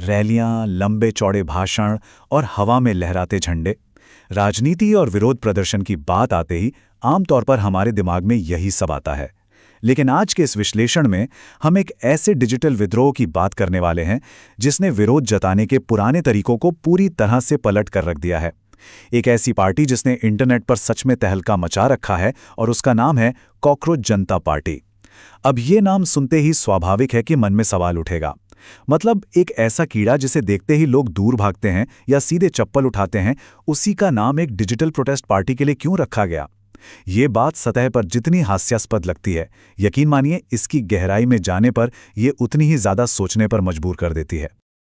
रैलियां, लंबे चौड़े भाषण और हवा में लहराते झंडे। राजनीति और विरोध प्रदर्शन की बात आते ही आमतौर पर हमारे दिमाग में यही सब आता है। लेकिन आज के इस विश्लेषण में हम एक ऐसे डिजिटल विद्रोह की बात करने वाले हैं जिसने विरोध जताने के पुराने तरीकों को पूरी तरह से पलट कर रख दिया है। एक ऐसी पार्टी जिसने इंटरनेट पर सच में तहलका मचा रखा है और उसका नाम है कॉकरोच जनता पार्टी। अब ये नाम सुनते ही स्वाभाविक है कि मन में सवाल उठेगा, मतलब एक ऐसा कीड़ा जिसे देखते ही लोग दूर भागते हैं या सीधे चप्पल उठाते हैं, उसी का नाम एक डिजिटल प्रोटेस्ट पार्टी के लिए क्यों रखा गया? ये बात सतह पर जितनी हास्यास्पद लगती है, यकीन मानिए इसकी गहराई में जाने पर यह उतनी ही ज्यादा सोचने पर मजबूर कर देती है।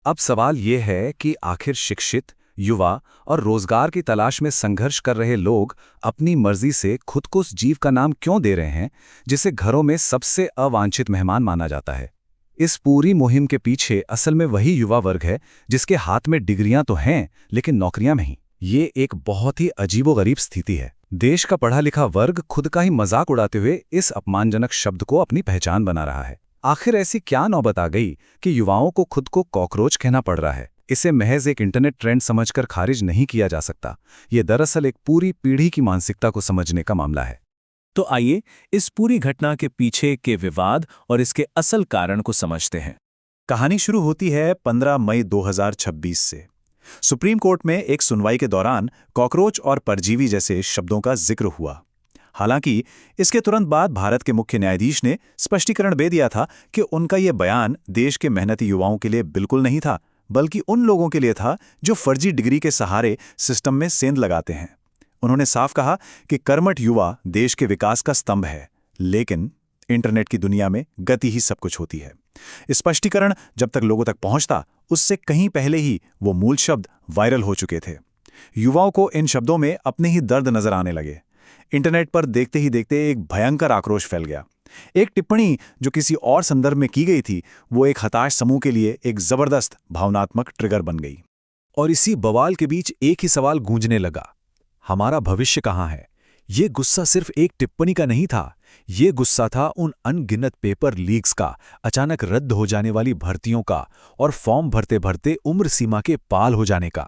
अब सवाल ये है कि आखिर शिक्षित, युवा और रोजगार की तलाश में संघर्ष कर रहे लोग अपनी मर्जी से खुद को उस जीव का नाम क्यों दे रहे हैं जिसे घरों में सबसे अवांछित मेहमान माना जाता है? इस पूरी मुहिम के पीछे असल में वही युवा वर्ग है जिसके हाथ में डिग्रियां तो हैं लेकिन नौकरियां नहीं। ये एक बहुत ही अजीबोगरीब स्थिति है। देश का पढ़ा लिखा वर्ग खुद का ही मजाक उड़ाते हुए इस अपमानजनक शब्द को अपनी पहचान बना रहा है। आखिर ऐसी क्या नौबत आ गई कि युवाओं को खुद को कॉकरोच कहना पड़ रहा है? इसे महज एक इंटरनेट ट्रेंड समझकर खारिज नहीं किया जा सकता। ये दरअसल एक पूरी पीढ़ी की मानसिकता को समझने का मामला है। तो आइए इस पूरी घटना के पीछे के विवाद और इसके असल कारण को समझते हैं। कहानी शुरू होती है 15 मई 2026 से। सुप्रीम कोर्ट में एक सुनवाई के दौरान कॉकरोच और परजीवी जैसे शब्दों का जिक्र हुआ। हालांकि इसके तुरंत बाद भारत के मुख्य न्यायाधीश ने स्पष्टीकरण दे दिया था कि उनका यह बयान देश के मेहनती युवाओं के लिए बिल्कुल नहीं था, बल्कि उन लोगों के लिए था जो फर्जी डिग्री के सहारे सिस्टम में सेंध लगाते हैं। उन्होंने साफ कहा कि कर्मठ युवा देश के विकास का स्तंभ है, लेकिन इंटरनेट की दुनिया में गति ही सब कुछ होती है। स्पष्टीकरण जब तक लोगों तक पहुंचता, उससे कहीं पहले ही वो मूल शब्द वायरल हो चुके थे। युवाओं को इन शब्दों में अपने ही दर्द नजर आने लगे। इंटरनेट पर देखते ही देखते एक भयंकर आक्रोश फैल गया। एक टिप्पणी जो किसी और संदर्भ में की गई थी, वो एक हताश समूह के लिए एक जबरदस्त भावनात्मक ट्रिगर बन गई। और इसी बवाल के बीच एक ही सवाल गूंजने लगा, हमारा भविष्य कहाँ है? ये गुस्सा सिर्फ एक टिप्पणी का नहीं था, ये गुस्सा था उन अनगिनत पेपर लीक्स का, अचानक रद्द हो जाने वाली भर्तियों का और फॉर्म भरते भरते उम्र सीमा के पाल हो जाने का।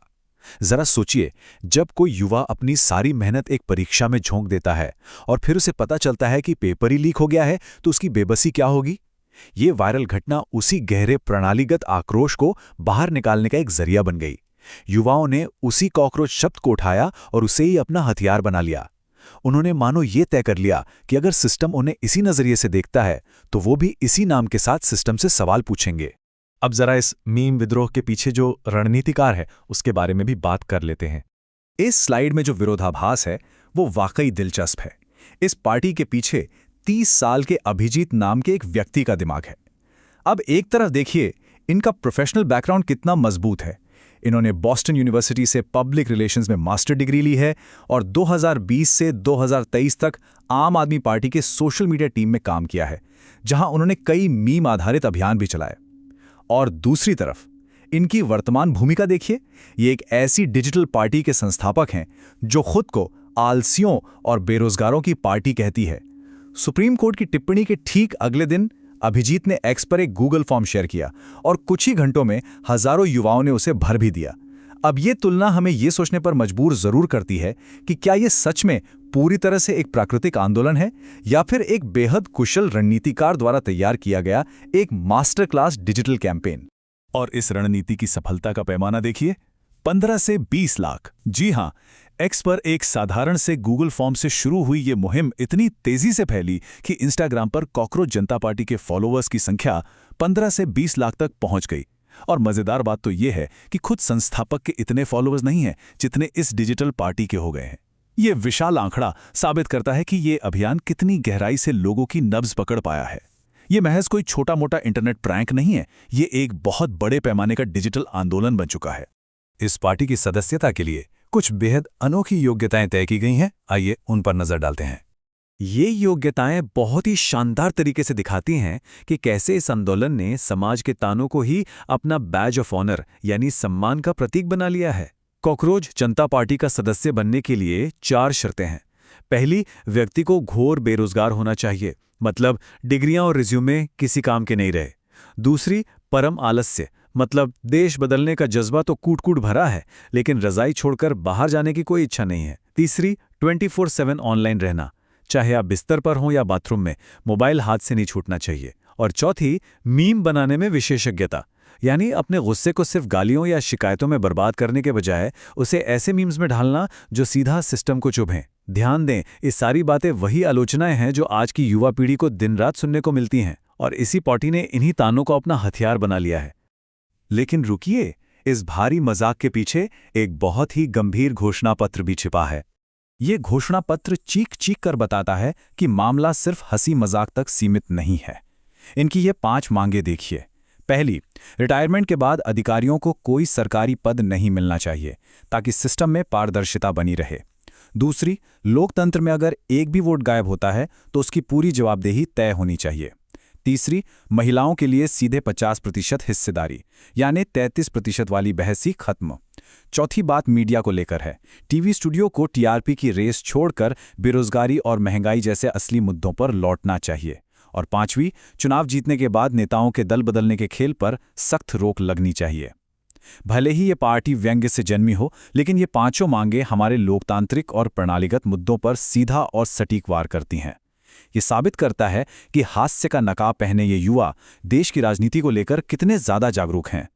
जरा सोचिए, जब कोई युवा अपनी सारी मेहनत एक परीक्षा में झोंक देता है और फिर उसे पता चलता है कि पेपर ही लीक हो गया है, तो उसकी बेबसी क्या होगी? ये वायरल घटना उसी गहरे प्रणालीगत आक्रोश को बाहर निकालने का एक जरिया बन गई। युवाओं ने उसी कॉकरोच शब्द को उठाया और उसे ही अपना हथियार बना लिया। उन्होंने मानो ये तय कर लिया कि अगर सिस्टम उन्हें इसी नजरिए से देखता है, तो वो भी इसी नाम के साथ सिस्टम से सवाल पूछेंगे। अब जरा इस मीम विद्रोह के पीछे जो रणनीतिकार है, उसके बारे में भी बात कर लेते हैं। इस स्लाइड में जो विरोधाभास है, वो वाकई दिलचस्प है। इस पार्टी के पीछे 30 साल के अभिजीत नाम के एक व्यक्ति का दिमाग है। अब एक तरफ देखिए, इनका प्रोफेशनल बैकग्राउंड कितना मजबूत है। इन्होंने बॉस्टन यूनिवर्सिटी से पब्लिक रिलेशंस में मास्टर डिग्री ली है और 2020 से 2023 तक आम आदमी पार्टी के सोशल मीडिया टीम में काम किया है, जहां उन्होंने कई मीम आधारित अभियान भी चलाए। और दूसरी तरफ इनकी वर्तमान भूमिका देखिए, ये एक ऐसी डिजिटल पार्टी के संस्थापक हैं जो खुद को आलसियों और बेरोजगारों की पार्टी कहती है। सुप्रीम कोर्ट की टिप्पणी के ठीक अगले दिन अभिजीत ने एक्स पर एक गूगल फॉर्म शेयर किया और कुछ ही घंटों में हजारों युवाओं ने उसे भर भी दिया। अब ये तुलना हमें ये सोचने पर मजबूर जरूर करती है कि क्या ये सच में पूरी तरह से एक प्राकृतिक आंदोलन है या फिर एक बेहद कुशल रणनीतिकार द्वारा तैयार किया गया एक मास्टर क्लास डिजिटल कैंपेन। और इस रणनीति की सफलता का पैमाना देखिए, 15 से 20 लाख। जी हां, एक्स पर एक साधारण से गूगल फॉर्म से शुरू हुई ये मुहिम इतनी तेजी से फैली कि इंस्टाग्राम पर कॉकरोच जनता पार्टी के फॉलोअर्स की संख्या 15 से 20 लाख तक पहुंच गई। और मजेदार बात तो ये है कि खुद संस्थापक के इतने फॉलोअर्स नहीं हैं जितने इस डिजिटल पार्टी के हो गए हैं। ये विशाल आंकड़ा साबित करता है कि ये अभियान कितनी गहराई से लोगों की नब्ज पकड़ पाया है। ये महज कोई छोटा मोटा इंटरनेट प्रैंक नहीं है, ये एक बहुत बड़े पैमाने का डिजिटल आंदोलन बन चुका है। इस पार्टी की सदस्यता के लिए कुछ बेहद अनोखी योग्यताएं तय की गई हैं। आइए उन पर नजर डालते हैं। ये योग्यताएं बहुत ही शानदार तरीके से दिखाती हैं कि कैसे इस आंदोलन ने समाज के तानों को ही अपना बैज ऑफ ऑनर यानी सम्मान का प्रतीक बना लिया है। कॉकरोच जनता पार्टी का सदस्य बनने के लिए 4 शर्तें हैं। पहली, व्यक्ति को घोर बेरोजगार होना चाहिए, मतलब डिग्रियां और रिज्यूमे किसी काम के नहीं रहे। दूसरी, परम आलस्य, मतलब देश बदलने का जज्बा तो कूट-कूट भरा है, लेकिन रज़ाई छोड़कर बाहर जाने की कोई इच्छा नहीं है। तीसरी, 24/7 ऑनलाइन रहना, चाहे आप बिस्तर पर हों या बाथरूम में, मोबाइल हाथ से नहीं छूटना चाहिए। और चौथी, मीम बनाने में विशेषज्ञता, यानी अपने गुस्से को सिर्फ गालियों या शिकायतों में बर्बाद करने के बजाय उसे ऐसे मीम्स में ढालना जो सीधा सिस्टम को चुभें। ध्यान दें, ये सारी बातें वही आलोचनाएं हैं जो आज की युवा पीढ़ी को दिन रात सुनने को मिलती हैं, और इसी पार्टी ने इन्हीं तानों को अपना हथियार बना लिया है। लेकिन रुकिए, इस भारी मजाक के पीछे एक बहुत ही गंभीर घोषणा पत्र भी छिपा है। ये घोषणा पत्र चीख-चीख कर बताता है कि मामला सिर्फ हंसी मजाक तक सीमित नहीं है। इनकी ये 5 मांगें देखिए। पहली, रिटायरमेंट के बाद अधिकारियों को कोई सरकारी पद नहीं मिलना चाहिए ताकि सिस्टम में पारदर्शिता बनी रहे। दूसरी, लोकतंत्र में अगर एक भी वोट गायब होता है तो उसकी पूरी जवाबदेही तय होनी चाहिए। तीसरी, महिलाओं के लिए सीधे 50% हिस्सेदारी, यानी 33% वाली बहस ही खत्म। चौथी बात मीडिया को लेकर है। टीवी स्टूडियो को टीआरपी की रेस छोड़कर बेरोजगारी और महंगाई जैसे असली मुद्दों पर लौटना चाहिए। और पांचवी, चुनाव जीतने के बाद नेताओं के दल बदलने के खेल पर सख्त रोक लगनी चाहिए। भले ही ये पार्टी व्यंग्य से जन्मी हो, लेकिन ये पांचों मांगे हमारे लोकतांत्रिक और प्रणालीगत मुद्दों पर सीधा और सटीक वार करती हैं। ये साबित करता है कि हास्य का नकाब पहने ये युवा देश की राजनीति को लेकर कितने ज्यादा जागरूक हैं।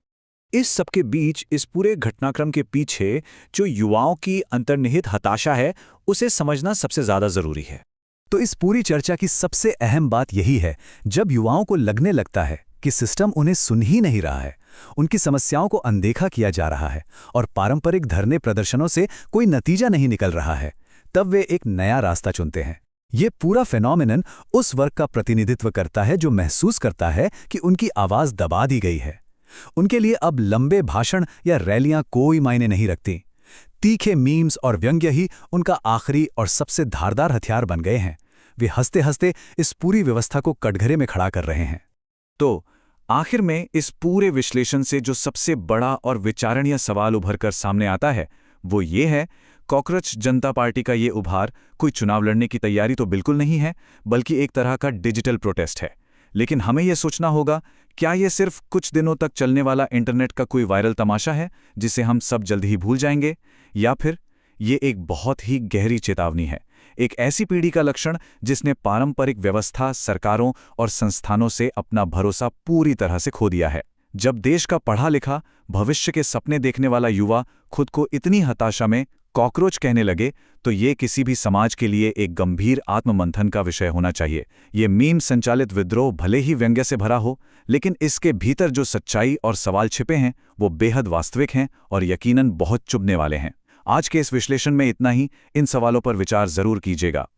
इस सबके बीच, इस पूरे घटनाक्रम के पीछे जो युवाओं की अंतर्निहित हताशा है, उसे समझना सबसे ज्यादा जरूरी है। तो इस पूरी चर्चा की सबसे अहम बात यही है, जब युवाओं को लगने लगता है कि सिस्टम उन्हें सुन ही नहीं रहा है, उनकी समस्याओं को अनदेखा किया जा रहा है और पारंपरिक धरने प्रदर्शनों से कोई नतीजा नहीं निकल रहा है, तब वे एक नया रास्ता चुनते हैं। ये पूरा फेनोमेनन उस वर्ग का प्रतिनिधित्व करता है जो महसूस करता है कि उनकी आवाज दबा दी गई है। उनके लिए अब लंबे भाषण या रैलियां कोई मायने नहीं रखती। तीखे मीम्स और व्यंग्य ही उनका आखिरी और सबसे धारदार हथियार बन गए हैं। वे हंसते हंसते इस पूरी व्यवस्था को कटघरे में खड़ा कर रहे हैं। तो आखिर में इस पूरे विश्लेषण से जो सबसे बड़ा और विचारणीय सवाल उभरकर सामने आता है, वो ये है, कॉकरोच जनता पार्टी का ये उभार कोई चुनाव लड़ने की तैयारी तो बिल्कुल नहीं है, बल्कि एक तरह का डिजिटल प्रोटेस्ट है। लेकिन हमें यह सोचना होगा, क्या ये सिर्फ कुछ दिनों तक चलने वाला इंटरनेट का कोई वायरल तमाशा है जिसे हम सब जल्द ही भूल जाएंगे, या फिर ये एक बहुत ही गहरी चेतावनी है, एक ऐसी पीढ़ी का लक्षण जिसने पारंपरिक व्यवस्था, सरकारों और संस्थानों से अपना भरोसा पूरी तरह से खो दिया है। जब देश का पढ़ा लिखा, भविष्य के सपने देखने वाला युवा खुद को इतनी हताशा में कॉकरोच कहने लगे, तो ये किसी भी समाज के लिए एक गंभीर आत्ममंथन का विषय होना चाहिए। ये मीम संचालित विद्रोह भले ही व्यंग्य से भरा हो, लेकिन इसके भीतर जो सच्चाई और सवाल छिपे हैं वो बेहद वास्तविक हैं और यकीनन बहुत चुभने वाले हैं। आज के इस विश्लेषण में इतना ही। इन सवालों पर विचार जरूर कीजिएगा।